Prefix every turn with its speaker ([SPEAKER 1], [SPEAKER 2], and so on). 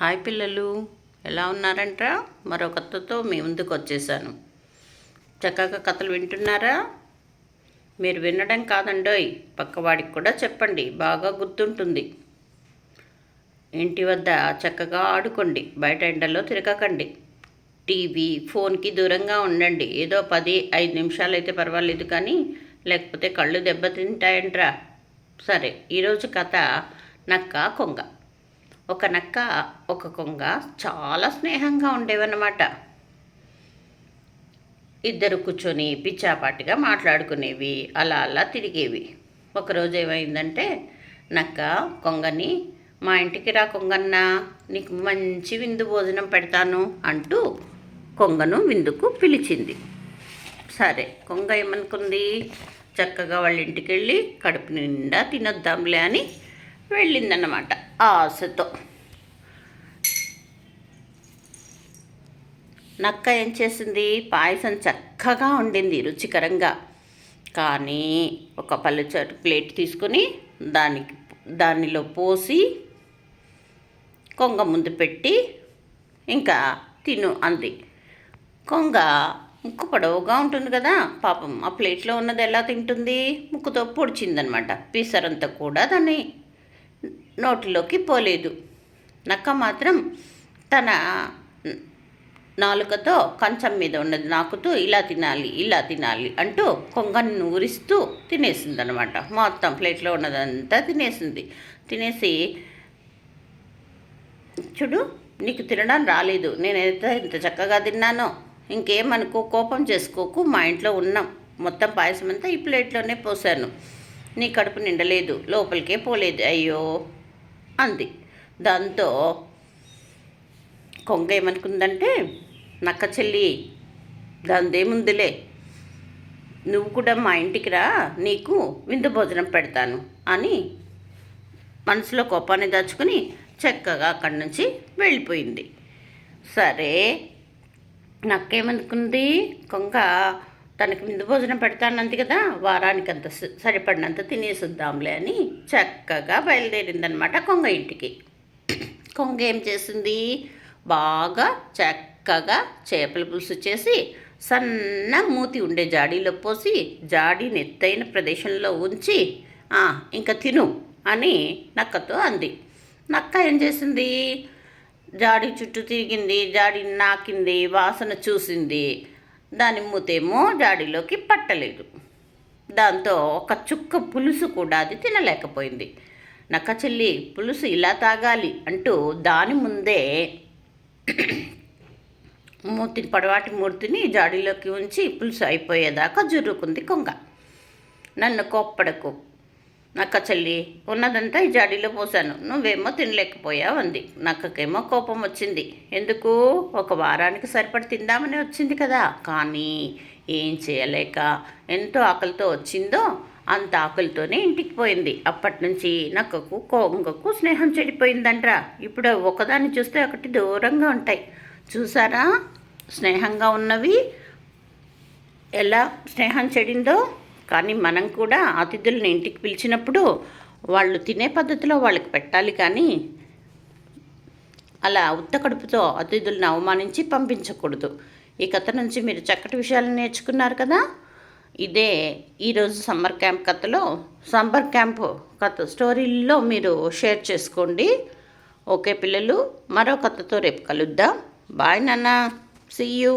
[SPEAKER 1] Hi పిల్లలు, ఎలా ఉన్నారంట్రా? మరో కథతో మీ ముందుకు వచ్చేసాను. చక్కగా కథలు వింటున్నారా? మీరు వినడం కాదండోయ్, పక్కవాడికి కూడా చెప్పండి, బాగా గుర్తుంటుంది. ఇంటి వద్ద చక్కగా ఆడుకోండి, బయట ఎండలో తిరగకండి. టీవీ ఫోన్కి దూరంగా ఉండండి. ఏదో 10-5 నిమిషాలు అయితే పర్వాలేదు, కానీ లేకపోతే కళ్ళు దెబ్బతింటాయంట్రా. సరే, ఈరోజు కథ నక్క కొంగ. ఒక నక్క ఒక కొంగ చాలా స్నేహంగా ఉండేవన్నమాట. ఇద్దరు కూర్చొని పిచ్చాపాటిగా మాట్లాడుకునేవి, అలా అలా తిరిగేవి. ఒకరోజు ఏమైందంటే, నక్క కొంగని, మా ఇంటికి రా కొంగన్న, నీకు మంచి విందు భోజనం పెడతాను అంటూ కొంగను విందుకు పిలిచింది. సరే, కొంగ ఏమనుకుంది, చక్కగా వాళ్ళ ఇంటికి వెళ్ళి కడుపు నిండా తినొద్దాంలే అని వెళ్ళిందన్నమాట ఆశతో. నక్క ఏం చేసింది, పాయసం చక్కగా వండింది రుచికరంగా. కానీ ఒక పలుచటి ప్లేట్ తీసుకుని దానిలో పోసి కొంగ ముందు పెట్టి ఇంకా తిను అంది. కొంగ ముక్కు పొడవుగా ఉంటుంది కదా, పాపం ఆ ప్లేట్లో ఉన్నది ఎలా తింటుంది, ముక్కుతో పొడిచిందనమాట. పీసరంతా కూడా దాన్ని నోటిలోకి పోలేదు. నక్క మాత్రం తన నాలుకతో కంచం మీద ఉన్నది నాకుతూ ఇలా తినాలి ఇలా తినాలి అంటూ కొంగను ఊరిస్తూ తినేసిందనమాట. మొత్తం ప్లేట్లో ఉన్నదంతా తినేసి, చూడు, నీకు తినడం రాలేదు, నేనైతే ఇంత చక్కగా తిన్నానో, ఇంకేమనుకో, కోపం చేసుకోకు, మా ఇంట్లో ఉన్నాం, మొత్తం పాయసం అంతా ఈ ప్లేట్లోనే పోసాను, నీ కడుపు నిండలేదు, లోపలికే పోలేదు, అయ్యో అంది. దాంతో కొంగ ఏమనుకుందంటే, నక్క చెల్లి, దాందేముందిలే, నువ్వు కూడా మా ఇంటికి రా, నీకు విందు భోజనం పెడతాను అని మనసులో కోపాన్ని దాచుకుని చక్కగా అక్కడి నుంచి వెళ్ళిపోయింది. సరే, నక్కేమనుకుంది, కొంగ తనకి విందు భోజనం పెడతానంది కదా, వారానికి అంత సరిపడినంత తినేసిద్దాంలే అని చక్కగా బయలుదేరిందనమాట కొంగ ఇంటికి. కొంగ ఏం చేసింది, బాగా చక్కగా చేపల పులుసు చేసి సన్న మూతి ఉండే జాడీలో పోసి జాడీని ఎత్తైన ప్రదేశంలో ఉంచి ఇంకా తిను అని నక్కతో అంది. నక్క ఏం చేసింది, జాడీ చుట్టూ తిరిగింది, జాడీని నాకింది, వాసన చూసింది, దాని మూతేమో జాడీలోకి పట్టలేదు. దాంతో ఒక చుక్క పులుసు కూడా అది తినలేకపోయింది. నక్క చెల్లి, పులుసు ఇలా తాగాలి అంటూ దాని ముందే పొడవాటి మూర్తిని జాడీలోకి ఉంచి పులుసు అయిపోయేదాకా జుర్రుకుంది కొంగ. నన్ను కోప్పడకు నక్క చెల్లి, ఉన్నదంతా ఈ జాడీలో పోసాను, నువ్వేమో తినలేకపోయావు అంది. నక్కకేమో కోపం వచ్చింది. ఎందుకు, ఒక వారానికి సరిపడి తిందామని వచ్చింది కదా, కానీ ఏం చేయలేక ఎంతో ఆకలితో వచ్చిందో అంత ఆకలితోనే ఇంటికి పోయింది. అప్పటి నుంచి నక్కకు కొంగకు స్నేహం చెడిపోయిందంట్రా. ఇప్పుడు ఒకదాన్ని చూస్తే ఒకటి దూరంగా ఉంటాయి. చూసారా, స్నేహంగా ఉన్నవి ఎలా స్నేహం చెడిందో. కానీ మనం కూడా అతిథులను ఇంటికి పిలిచినప్పుడు వాళ్ళు తినే పద్ధతిలో వాళ్ళకి పెట్టాలి, కానీ అలా ఉత్త కడుపుతో అతిథులను అవమానించి పంపించకూడదు. ఈ కథ నుంచి మీరు చక్కటి విషయాలు నేర్చుకున్నారు కదా. ఇదే ఈరోజు సమ్మర్ క్యాంప్ కథలో, సమ్మర్ క్యాంప్ కథ స్టోరీల్లో మీరు షేర్ చేసుకోండి. ఓకే పిల్లలు, మరో కథతో రేపు కలుద్దాం. బాయ్ నాన్న, సీ యూ.